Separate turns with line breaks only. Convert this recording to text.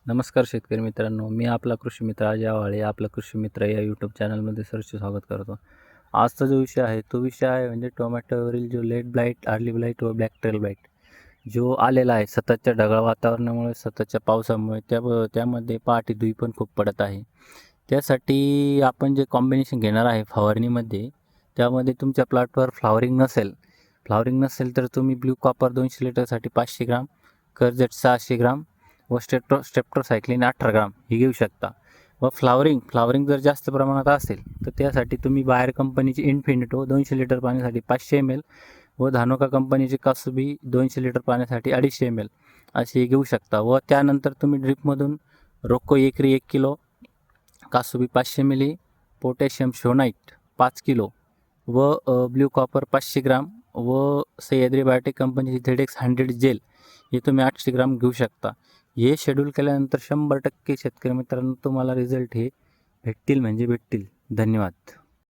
नमस्कार शेतकरी मित्रांनो, मी आपला कृषी मित्र अजय आवाळे आपला कृषी मित्र या यूट्यूब चॅनलमध्ये सरचे स्वागत करतो. आजचा जो विषय आहे तो विषय आहे म्हणजे टोमॅटोवरील जो लेट ब्लाइट, अर्ली ब्लाइट व ब्लॅक टेल ब्लाइट जो आलेला आहे सततच्या ढगाळ वातावरणामुळे, सततच्या पावसामुळे त्यामध्ये पहाटे धुई पण खूप पडत आहे. त्यासाठी आपण जे कॉम्बिनेशन घेणार आहे फवारणीमध्ये, त्यामध्ये तुमच्या प्लॉटवर फ्लॉवरिंग नसेल तर तुम्ही ब्ल्यू कॉपर 200 लिटरसाठी 500 ग्राम, कर्जेट 600 ग्राम व स्टेप्टोसायक्लिन 18 ग्राम ही घेऊ शकता. व फ्लॉवरिंग जर जास्त प्रमाणात असेल तर त्यासाठी तुम्ही बायर कंपनीची इन्फिनिटो 200 लिटर पाण्यासाठी 500 ml व धानुका कंपनीची कासुबी 200 लिटर पाण्यासाठी 250 ml असे घेऊ शकता. व त्यानंतर तुम्ही ड्रिपमधून रोक्को एकरी 1 kilo, कासुबी 500 milli, potassium schoenite 5 kilo व ब्ल्यू कॉपर 500 ग्राम व सह्याद्री बायोटेक कंपनीची झेडेक्स 100 जेल हे तुम्ही 800 ग्राम घेऊ शकता. हे शेड्यूल केल्यानंतर 100% शेतकरी मित्रांनो तुम्हाला रिझल्ट हे भेटतील म्हणजे भेटतील. धन्यवाद.